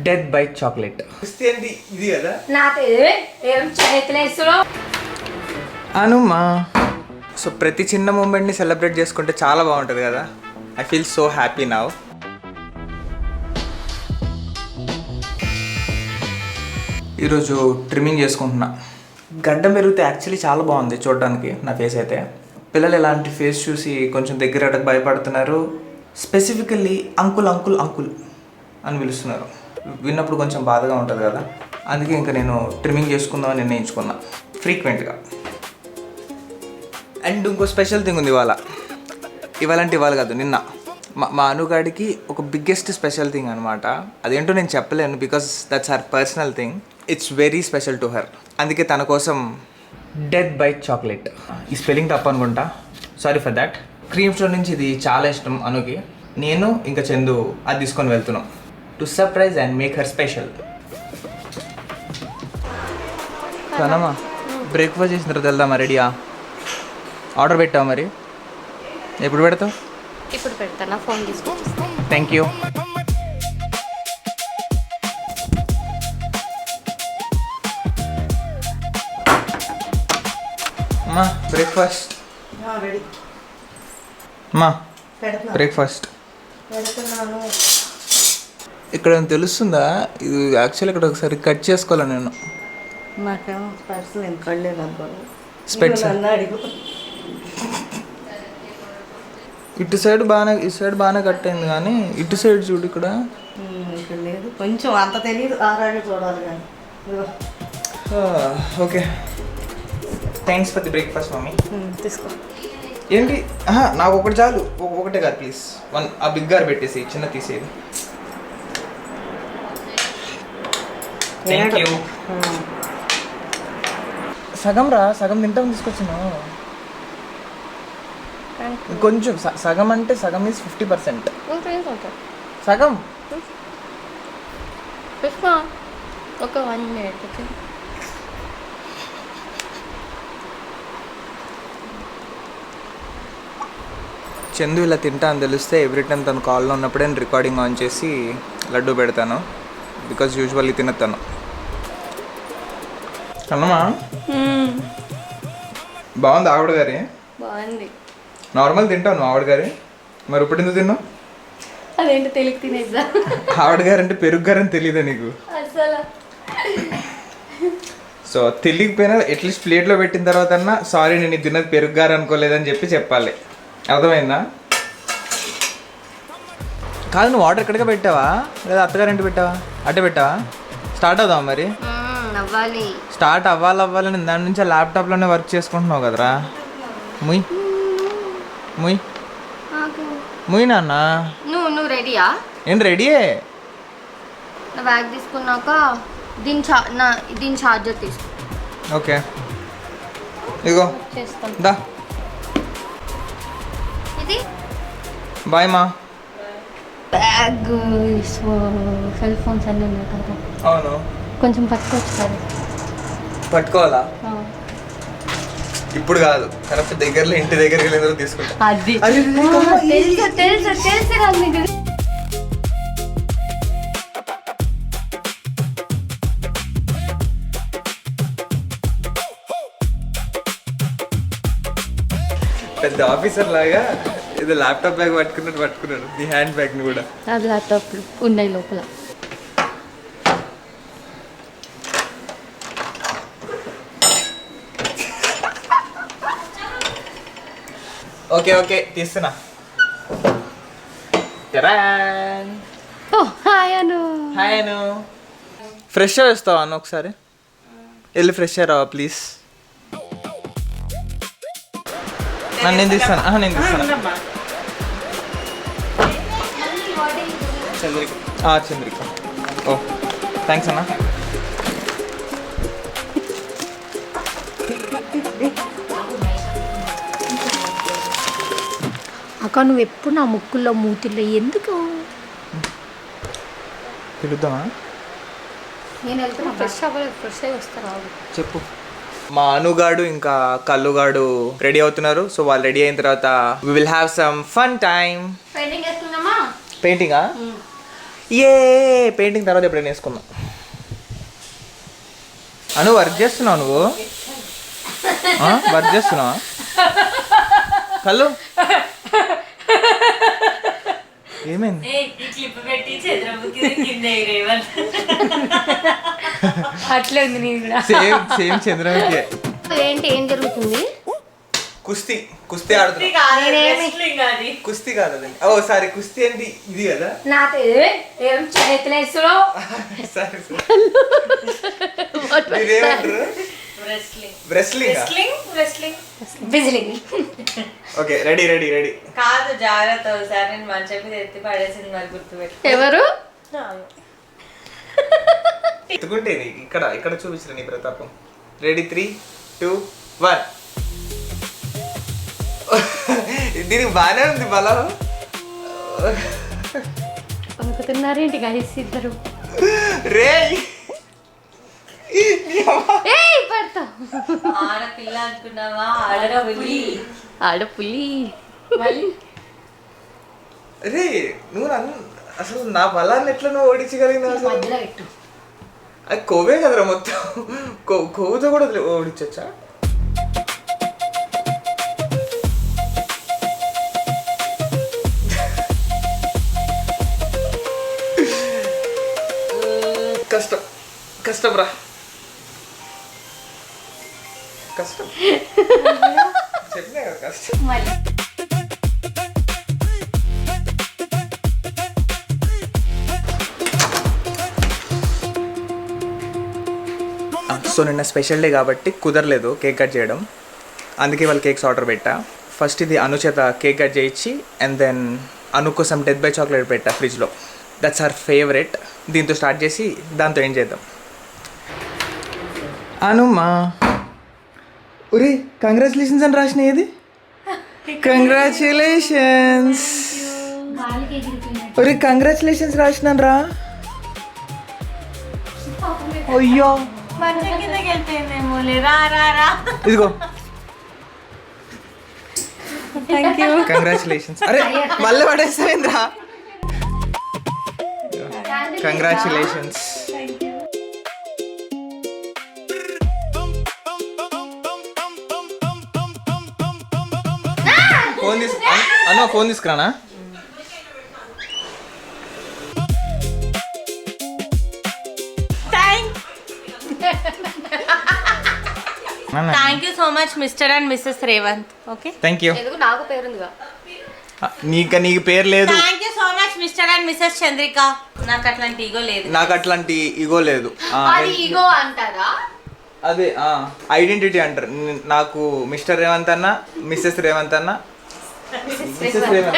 Death by chocolate. క్రిస్టియన్టీ ఇది కదా. అనుమా. So ప్రతి చిన్న మూమెంట్ని సెలబ్రేట్ చేసుకుంటే చాలా బాగుంటుంది కదా. I feel so happy now. ఈరోజు ట్రిమ్మింగ్ చేసుకుంటున్నా. గడ్డం పెరిగితే యాక్చువల్లీ చాలా బాగుంది చూడడానికి నా ఫేస్ అయితే. పిల్లలు ఎలాంటి ఫేస్ చూసి కొంచెం దగ్గర భయపడుతున్నారు. స్పెసిఫికల్లీ అంకుల్ అంకుల్ అంకుల్ అని పిలుస్తున్నారు. విన్నప్పుడు కొంచెం బాధగా ఉంటుంది కదా. అందుకే ఇంకా నేను ట్రిమ్మింగ్ చేసుకుందామని నిర్ణయించుకున్నా ఫ్రీక్వెంట్గా. అండ్ ఇంకో స్పెషల్ థింగ్ ఉంది ఇవాళ కాదు నిన్న మా అనుగాడికి ఒక బిగ్గెస్ట్ స్పెషల్ థింగ్ అనమాట. అదేంటో నేను చెప్పలేను because that's her personal thing. It's very special to her. అందుకే తన కోసం డెత్ బై చాక్లెట్. ఈ స్పెల్లింగ్ తప్పు అనుకుంటా, sorry for that. Cream store నుంచి ఇది చాలా ఇష్టం అనుకి. నేను ఇంకా చందు అది తీసుకొని వెళ్తున్నాం to surprise and make her special. సనమా బ్రేక్ఫాస్ట్ చేసిన తర్వాత వెళ్దామా? రెడీయా? ఆర్డర్ పెట్టావా? మరి ఎప్పుడు పెడతావు? ఇప్పుడు పెడతానా, ఫోన్ తీసుకో. Thank you. అమ్మా బ్రేక్ఫాస్ట్. రెడీ అమ్మా బ్రేక్ఫాస్ట్. ఇక్కడ తెలుస్తుందా? ఇది యాక్చువల్లీ ఇక్కడ ఒకసారి కట్ చేసుకోవాలి నేను. నాకేమో స్పెట్స్ నేను కళ్ళేను అనుకోను. స్పెట్స్ ఇటు సైడ్ బాగానే కట్ అయింది కానీ ఇటు సైడ్ చూడు ఇక్కడ లేదు, కొంచెం అంత తెలియదు. ఆరాడే చూడాలి కానీ. Okay, thanks for the breakfast mummy. తీసుకో. ఏంటి? నాకు ఒకటి చాలు. ఒకటే కాదు ప్లీజ్. ఆ బిగ్ గారు పెట్టేసి చిన్న తీసేది. Thank you. సగం తింటాం తీసుకొచ్చాను. కొంచెం సగం అంటే సగం ఈజ్ 50%. సగం ఒక 1 minute. ఓకే. చందు ఇలా తింటా అని తెలిస్తే ఎవ్రీ టైం తను కాల్లో ఉన్నప్పుడే నేను రికార్డింగ్ ఆన్ చేసి లడ్డు పెడతాను. బికాజ్ యూజువల్లీ తినతాను. అన్నమా బాగుంది ఆవిడ గారి. బాగుంది. నార్మల్ తింటాను ఆవిడ గారి. మరి ఇప్పుడు ఎందుకు తిన్నావు? అదేంటి తెలుగు తినేద్దా? ఆవిడ గారు అంటే పెరుగు గారు అని తెలియదా నీకు? అసలు సో తెలియకపోయినా అట్లీస్ట్ ప్లేట్లో పెట్టిన తర్వాత అన్నా సారీ నేను తిన్నది పెరుగు గారు అనుకోలేదని చెప్పాలి. అర్థమైందా? కాదు, నువ్వు ఆర్డర్ ఎక్కడికి పెట్టావా లేదా అత్తగారింటి పెట్టావా? అట్టే పెట్టావా? స్టార్ట్ అవుదావా మరి? అవ్వాలి. స్టార్ట్ అవ్వాలని దాని నుంచి ల్యాప్టాప్లోనే వర్క్ చేసుకుంటున్నావు కదరా. ముయ్ ముయ్ ముయ్ నాన్న. నువ్వు రెడీయా? నేను రెడీయే. నా బ్యాగ్ తీసుకున్నాక దీని ఛార్జర్ తీసుకో. ఓకే ఇదిగో చేస్తాను. దా. ఇది బాయ్ మా. బ్యాగ్ సెల్ ఫోన్స్ అన్నీ ఉన్నాయి కదా. అవును, కొంచెం పట్టుకోవచ్చు కదా. పట్టుకోవాలా? ఇప్పుడు కాదు, కరెక్ట్ దగ్గరలో ఇంటి దగ్గరికి వెళ్ళిన తర్వాత తీసుకుంటా. అది తెలుసు కదా నీకు. పెద్ద ఆఫీసర్ లాగా ఇది ల్యాప్టాప్ బ్యాగ్ పట్టుకున్నాడు. ది హ్యాండ్ బ్యాగ్ని కూడా. అది ల్యాప్టాప్ ఉన్నాయి లోపల. ఓకే తీస్తున్నా. హాయ్ అను. ఫ్రెష్ వేస్తావా అన్న? ఒకసారి వెళ్ళి ఫ్రెష్ అయ్యావా ప్లీజ్? నేను తీస్తాను. చంద్రిక. ఓ థ్యాంక్స్ అన్న. అక్క నువ్వు ఎప్పుడు నా ముక్కుల్లో మూతిల్లో ఎందుకు? పిలుద్దామా? నేను వెళ్తున్నా. ఫ్రెష్ అయ్యి వస్తారా? చెప్పు. మా అనుగాడు ఇంకా కల్లుగాడు రెడీ అవుతున్నారు. సో వాళ్ళు రెడీ అయిన తర్వాత we will have some fun time. Painting వేస్తున్నామా? పెయింటింగా? ఏ పెయింటింగ్ తర్వాత ఎప్పుడైనా వేసుకుందాం. అను వర్క్ చేస్తున్నావు నువ్వు? వర్క్ చేస్తున్నావా? కళ్ళు ఏమైంది? అట్లే ఉంది నేను కూడా. సేమ్ చంద్రముఖి. ఏంటి ఏం జరుగుతుంది? కుస్తీ ఆడుతున్నా. కుస్తీ కాదు అది. ఓ సారీ, కుస్తీ అంటే ఇది కదా. నాతో ఏం చేతులేసులో సరే మీరేమంటారు? బిజిలింగ్. Okay, ready. కాదు, జాగ్రత్త. ఒకసారి నేను మంచి మీద ఎత్తి పడేసింది, మరి గుర్తుపెట్టి. ఎవరు? ఎత్తుకుంటే ఇక్కడ చూపించిన నీ ప్రతాపం. రెడీ 3, 2, 1. దీనికి బాగానే ఉంది బలం. అనుకుతున్నారేంటి గైస్ ఇద్దరు? రే పడతా. ఆడపిల్ల అనుకున్నావా? ఆడపులి. రే నువ్వు అసలు నా బలాన్ని ఎట్లా నువ్వు ఓడించగలిగినావు అసలు? మధ్యలో పెట్టు. అది కొవ్వే కదరా మొత్తం. కొవ్వుతో కూడా ఓడించచ్చా? కష్టం రా, కష్టం. చెప్పినా కదా కష్టం. సో నిన్న స్పెషల్ డే కాబట్టి కుదరలేదు కేక్ కట్ చేయడం, అందుకే వాళ్ళు కేక్స్ ఆర్డర్ పెట్టా. ఫస్ట్ ఇది అను చేత కేక్ కట్ చేయించి అండ్ దెన్ అను కోసం డెత్ బై చాక్లెట్ పెట్టా ఫ్రిడ్జ్లో. That's our favourite. దీంతో స్టార్ట్ చేసి దాంతో ఏం చేద్దాం. అనుమా ఒరే కంగ్రాచులేషన్స్ అని రాసిన ఏది? కంగ్రాచులేషన్స్. ఒరే కంగ్రాచులేషన్స్ రాసినాను రా. అయ్యో ఇదిగో కంగ్రాచులేషన్స్. అరే మళ్ళీ పడేస్తావేంద్రా? కంగ్రాచులేషన్స్. ఫోన్ తీసుకురానా? Thank you so much Mr and Mrs Revanth. Okay, thank you. నాకు పేరుందిగా. నీకు పేరు లేదు. Thank you so much Mr and Mrs Chandrika. నాకు అట్లాంటి ఈగో లేదు. అది ఈగో అంటారా? అదే ఐడెంటిటీ అంటారు. నాకు మిస్టర్ రేవంత్ అన్న, మిస్సెస్ రేవంత్ అన్న, మిస్సెస్ రేవంత్.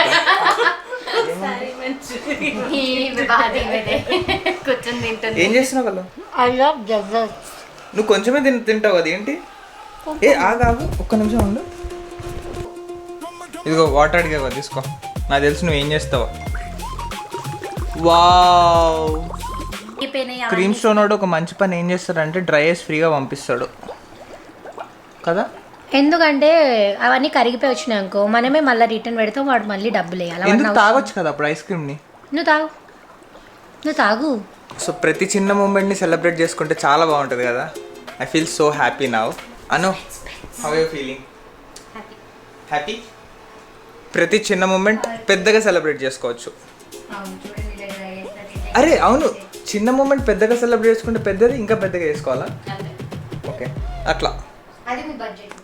కూర్చొని తింటుంది. ఏం చేస్తున్నావు వాళ్ళు? I love dessert. నువ్వు కొంచెమే తింటావు కదా, ఏంటి? ఆగు ఒక్క నిమిషం ఉండు. ఇదిగో వాటర్ అడిగా తీసుకో. నాకు తెలుసు నువ్వు ఏం చేస్తావో. వావ్, క్రీమ్ స్టోన్ వాడు ఒక మంచి పని ఏం చేస్తాడంటే డ్రై ఐస్ ఫ్రీగా పంపిస్తాడు కదా. ఎందుకంటే అవన్నీ కరిగిపోయి వచ్చినాయి అనుకో, మనమే మళ్ళీ రిటర్న్ పెడతాం, వాడు మళ్ళీ డబ్బులు వేయాలి. ఎందుకు తాగొచ్చు కదా అప్పుడు ఐస్ క్రీమ్ని. నువ్వు తాగు. సో ప్రతి చిన్న మూమెంట్ని సెలబ్రేట్ చేసుకుంటే చాలా బాగుంటుంది కదా. I feel so happy now. Anu, how you feeling? Happy. ప్రతి చిన్న మూమెంట్ పెద్దగా సెలబ్రేట్ చేసుకోవచ్చు. అరే అవును, చిన్న మూమెంట్ పెద్దగా సెలబ్రేట్ చేసుకుంటే పెద్దది ఇంకా పెద్దగా చేసుకోవాలా? ఓకే, అట్లా. అది మీ బడ్జెట్.